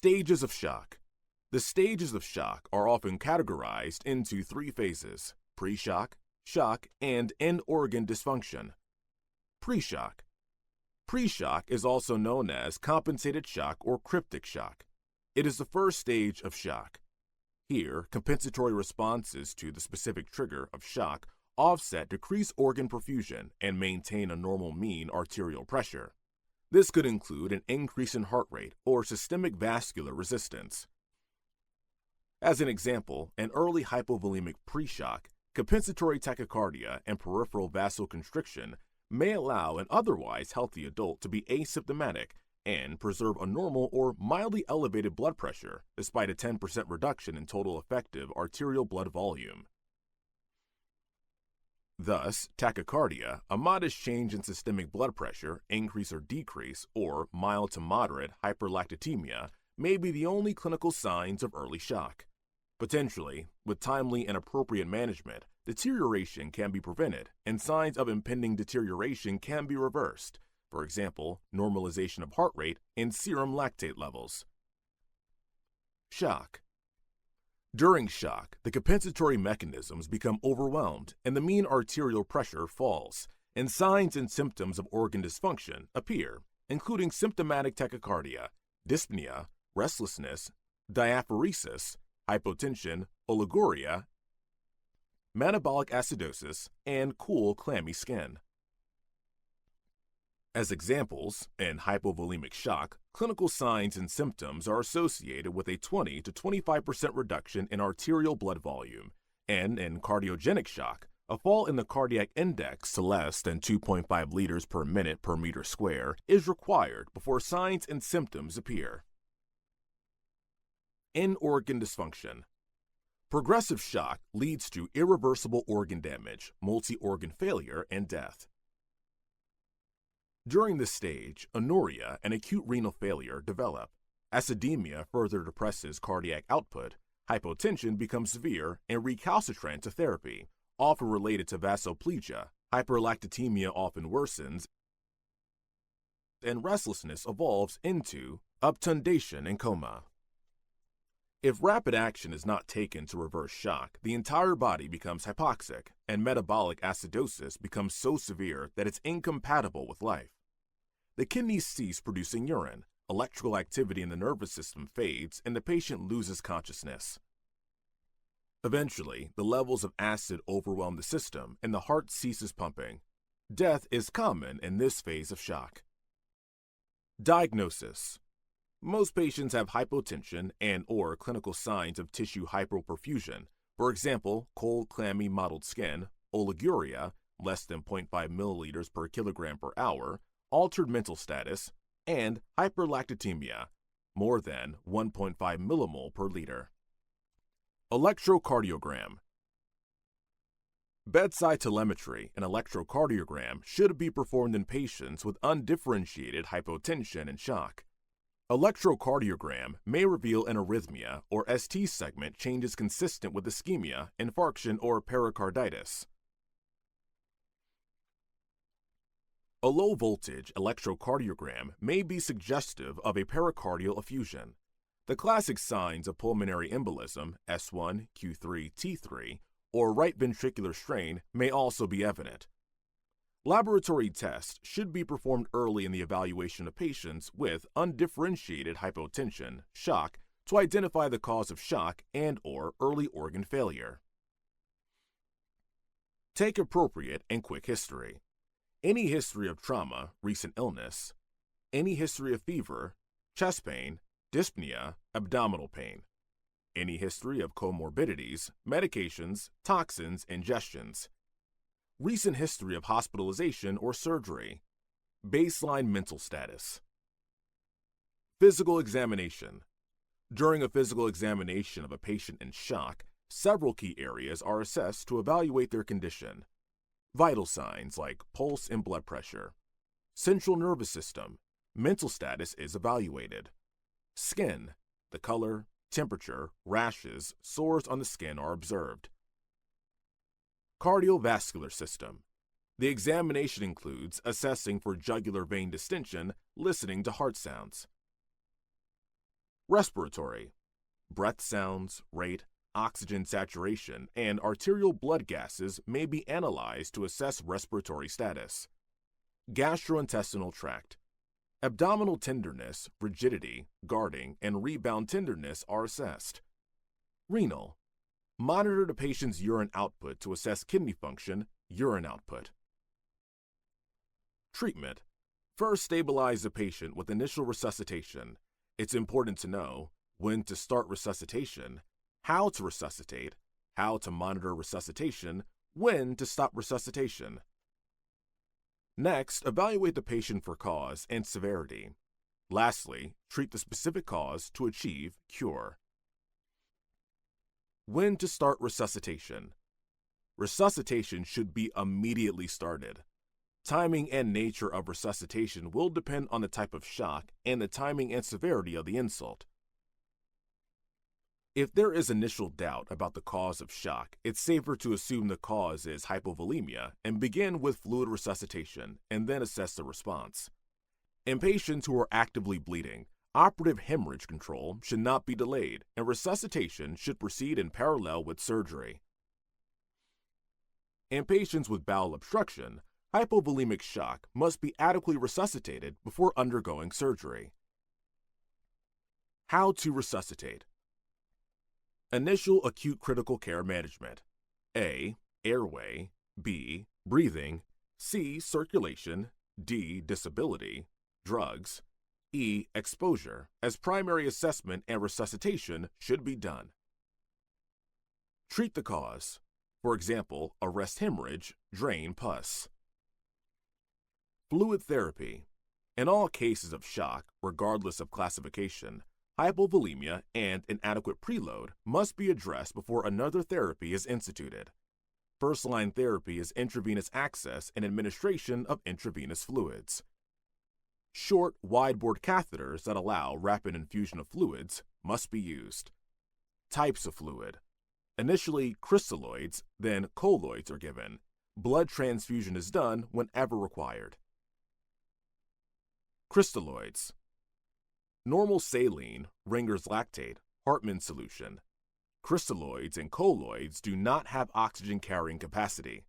Stages of shock. The stages of shock are often categorized into three phases: pre-shock, shock, and end-organ dysfunction. Pre-shock. Pre-shock is also known as compensated shock or cryptic shock. It is the first stage of shock. Here, compensatory responses to the specific trigger of shock offset decreased organ perfusion and maintain a normal mean arterial pressure. This could include an increase in heart rate or systemic vascular resistance. As an example, an early hypovolemic pre-shock, compensatory tachycardia, and peripheral vasoconstriction may allow an otherwise healthy adult to be asymptomatic and preserve a normal or mildly elevated blood pressure despite a 10% reduction in total effective arterial blood volume. Thus, tachycardia, a modest change in systemic blood pressure, increase or decrease, or mild to moderate hyperlactatemia, may be the only clinical signs of early shock. Potentially, with timely and appropriate management, deterioration can be prevented and signs of impending deterioration can be reversed. For example, normalization of heart rate and serum lactate levels. Shock. During shock, the compensatory mechanisms become overwhelmed and the mean arterial pressure falls, and signs and symptoms of organ dysfunction appear, including symptomatic tachycardia, dyspnea, restlessness, diaphoresis, hypotension, oliguria, metabolic acidosis, and cool, clammy skin. As examples, in hypovolemic shock, clinical signs and symptoms are associated with a 20 to 25% reduction in arterial blood volume, and in cardiogenic shock, a fall in the cardiac index to less than 2.5 liters per minute per meter square is required before signs and symptoms appear. End-organ dysfunction. Progressive shock leads to irreversible organ damage, multi-organ failure, and death. During this stage, anuria and acute renal failure develop. Acidemia further depresses cardiac output, hypotension becomes severe and recalcitrant to therapy, often related to vasoplegia, hyperlactatemia often worsens, and restlessness evolves into obtundation and coma. If rapid action is not taken to reverse shock, the entire body becomes hypoxic, and metabolic acidosis becomes so severe that it's incompatible with life. The kidneys cease producing urine, electrical activity in the nervous system fades, and the patient loses consciousness. Eventually, the levels of acid overwhelm the system, and the heart ceases pumping. Death is common in this phase of shock. Diagnosis. Most patients have hypotension and/or clinical signs of tissue hypoperfusion, for example, cold, clammy, mottled skin, oliguria, less than 0.5 milliliters per kilogram per hour, altered mental status, and hyperlactatemia, more than 1.5 millimole per liter. Electrocardiogram. Bedside telemetry and electrocardiogram should be performed in patients with undifferentiated hypotension and shock. Electrocardiogram may reveal an arrhythmia or ST segment changes consistent with ischemia, infarction, or pericarditis. A low-voltage electrocardiogram may be suggestive of a pericardial effusion. The classic signs of pulmonary embolism, S1, Q3, T3, or right ventricular strain may also be evident. Laboratory tests should be performed early in the evaluation of patients with undifferentiated hypotension, shock, to identify the cause of shock and/or early organ failure. Take appropriate and quick history. Any history of trauma, recent illness, any history of fever, chest pain, dyspnea, abdominal pain, any history of comorbidities, medications, toxins, ingestions, recent history of hospitalization or surgery, baseline mental status. Physical examination. During a physical examination of a patient in shock, several key areas are assessed to evaluate their condition. Vital signs like pulse and blood pressure. Central nervous system. Mental status is evaluated. Skin. The color, temperature, rashes, sores on the skin are observed. Cardiovascular system. The examination includes assessing for jugular vein distension, listening to heart sounds. Respiratory. Breath sounds, rate, oxygen saturation, and arterial blood gases may be analyzed to assess respiratory status. Gastrointestinal tract. Abdominal tenderness, rigidity, guarding, and rebound tenderness are assessed. Renal. Monitor the patient's urine output to assess kidney function, urine output. Treatment. First, stabilize the patient with initial resuscitation. It's important to know when to start resuscitation, how to resuscitate, how to monitor resuscitation, when to stop resuscitation. Next, evaluate the patient for cause and severity. Lastly, treat the specific cause to achieve cure. When to start resuscitation. Resuscitation should be immediately started. Timing and nature of resuscitation will depend on the type of shock and the timing and severity of the insult. If there is initial doubt about the cause of shock, it's safer to assume the cause is hypovolemia and begin with fluid resuscitation and then assess the response. In patients who are actively bleeding, operative hemorrhage control should not be delayed and resuscitation should proceed in parallel with surgery. In patients with bowel obstruction, hypovolemic shock must be adequately resuscitated before undergoing surgery. How to resuscitate. Initial acute critical care management. A. Airway. B. Breathing. C. Circulation. D. Disability. Drugs. E. Exposure, as primary assessment and resuscitation should be done. Treat the cause. For example, arrest hemorrhage, drain pus. Fluid therapy. In all cases of shock, regardless of classification, hypovolemia and inadequate preload must be addressed before another therapy is instituted. First-line therapy is intravenous access and administration of intravenous fluids. Short, wide-bore catheters that allow rapid infusion of fluids must be used. Types of fluid. Initially, crystalloids, then colloids are given. Blood transfusion is done whenever required. Crystalloids. Normal saline, Ringer's lactate, Hartmann solution. Crystalloids and colloids do not have oxygen carrying capacity.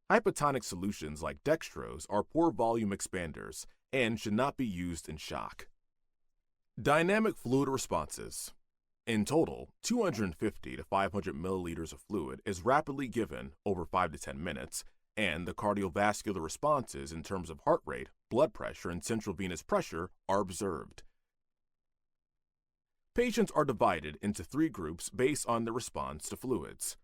Hypotonic solutions like dextrose are poor volume expanders and should not be used in shock. Dynamic fluid responses. In total, 250 to 500 milliliters of fluid is rapidly given over 5 to 10 minutes, and the cardiovascular responses in terms of heart rate, blood pressure, and central venous pressure are observed. Patients are divided into 3 groups based on their response to fluids.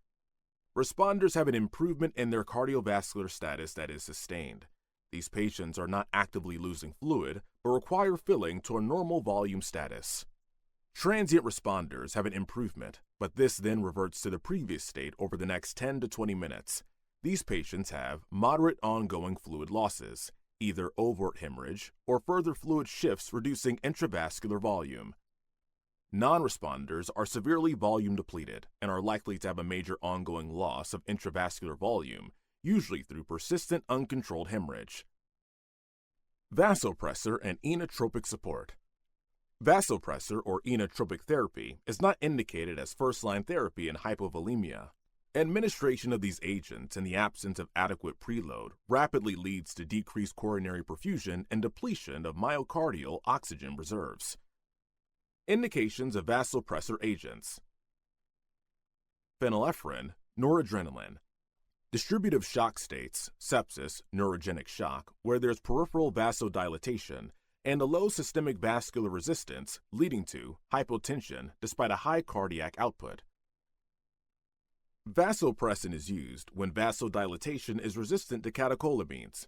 Responders have an improvement in their cardiovascular status that is sustained. These patients are not actively losing fluid, but require filling to a normal volume status. Transient responders have an improvement, but this then reverts to the previous state over the next 10 to 20 minutes. These patients have moderate ongoing fluid losses, either overt hemorrhage or further fluid shifts reducing intravascular volume. Non-responders are severely volume depleted and are likely to have a major ongoing loss of intravascular volume, usually through persistent uncontrolled hemorrhage. Vasopressor and inotropic support. Vasopressor or inotropic therapy is not indicated as first-line therapy in hypovolemia. Administration of these agents in the absence of adequate preload rapidly leads to decreased coronary perfusion and depletion of myocardial oxygen reserves. Indications of vasopressor agents. Phenylephrine, noradrenaline. Distributive shock states, sepsis, neurogenic shock, where there's peripheral vasodilatation and a low systemic vascular resistance leading to hypotension despite a high cardiac output. Vasopressin is used when vasodilatation is resistant to catecholamines.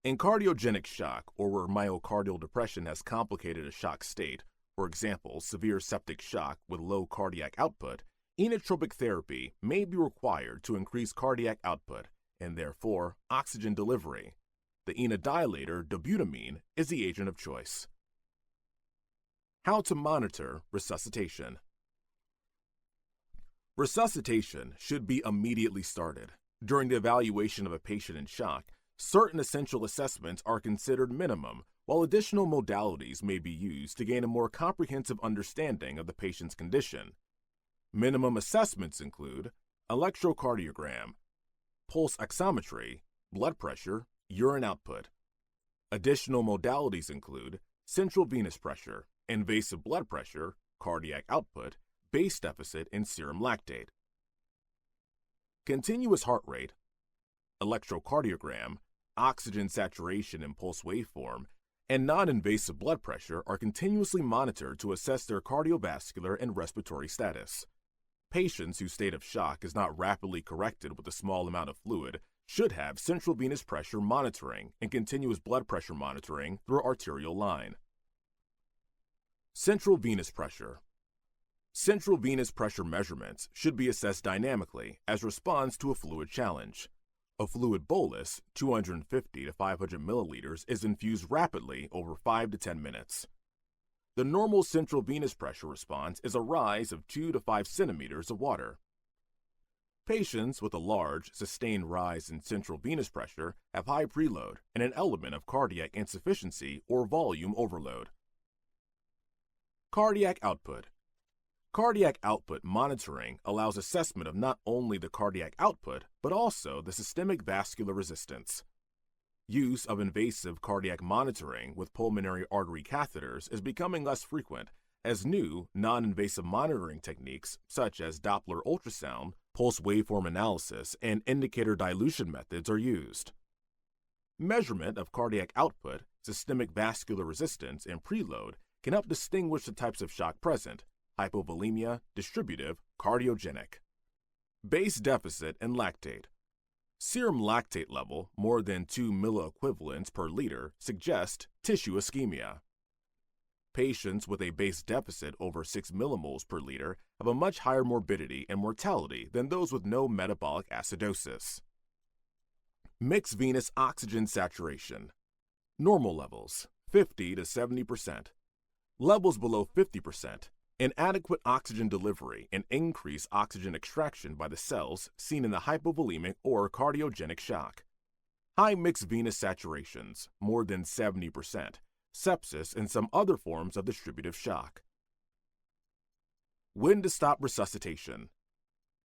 In cardiogenic shock, or where myocardial depression has complicated a shock state, for example, severe septic shock with low cardiac output, inotropic therapy may be required to increase cardiac output and therefore oxygen delivery. The inodilator dobutamine is the agent of choice. How to monitor resuscitation. Resuscitation should be immediately started. During the evaluation of a patient in shock, certain essential assessments are considered minimum, while additional modalities may be used to gain a more comprehensive understanding of the patient's condition. Minimum assessments include electrocardiogram, pulse oximetry, blood pressure, urine output. Additional modalities include central venous pressure, invasive blood pressure, cardiac output, base deficit, and serum lactate. Continuous heart rate, electrocardiogram, oxygen saturation and pulse waveform, and non-invasive blood pressure are continuously monitored to assess their cardiovascular and respiratory status. Patients whose state of shock is not rapidly corrected with a small amount of fluid should have central venous pressure monitoring and continuous blood pressure monitoring through arterial line. Central venous pressure. Central venous pressure measurements should be assessed dynamically as response to a fluid challenge. A fluid bolus, 250 to 500 milliliters, is infused rapidly over 5 to 10 minutes. The normal central venous pressure response is a rise of 2 to 5 centimeters of water. Patients with a large, sustained rise in central venous pressure have high preload and an element of cardiac insufficiency or volume overload. Cardiac output. Cardiac output monitoring allows assessment of not only the cardiac output, but also the systemic vascular resistance. Use of invasive cardiac monitoring with pulmonary artery catheters is becoming less frequent as new, non-invasive monitoring techniques such as Doppler ultrasound, pulse waveform analysis, and indicator dilution methods are used. Measurement of cardiac output, systemic vascular resistance, and preload can help distinguish the types of shock present: hypovolemia, distributive, cardiogenic. Base deficit and lactate. Serum lactate level more than 2 milliequivalents per liter suggests tissue ischemia. Patients with a base deficit over 6 millimoles per liter have a much higher morbidity and mortality than those with no metabolic acidosis. Mixed venous oxygen saturation. Normal levels, 50 to 70%. Levels below 50%. Inadequate oxygen delivery and increased oxygen extraction by the cells seen in the hypovolemic or cardiogenic shock. High mixed venous saturations, more than 70%, sepsis, and some other forms of distributive shock. When to stop resuscitation.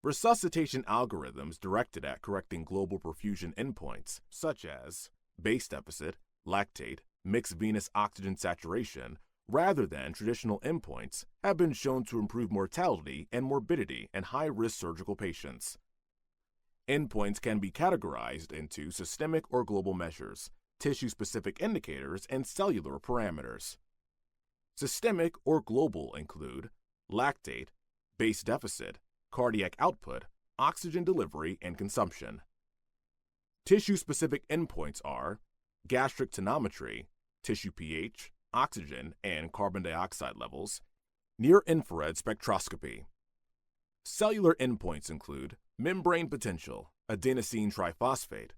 Resuscitation algorithms directed at correcting global perfusion endpoints, such as base deficit, lactate, mixed venous oxygen saturation, rather than traditional endpoints, have been shown to improve mortality and morbidity in high-risk surgical patients. Endpoints can be categorized into systemic or global measures, tissue-specific indicators, and cellular parameters. Systemic or global include lactate, base deficit, cardiac output, oxygen delivery, and consumption. Tissue-specific endpoints are gastric tonometry, tissue pH, oxygen and carbon dioxide levels, near-infrared spectroscopy. Cellular endpoints include membrane potential, adenosine triphosphate.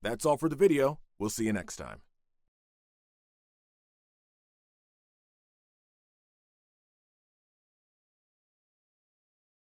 That's all for the video. We'll see you next time.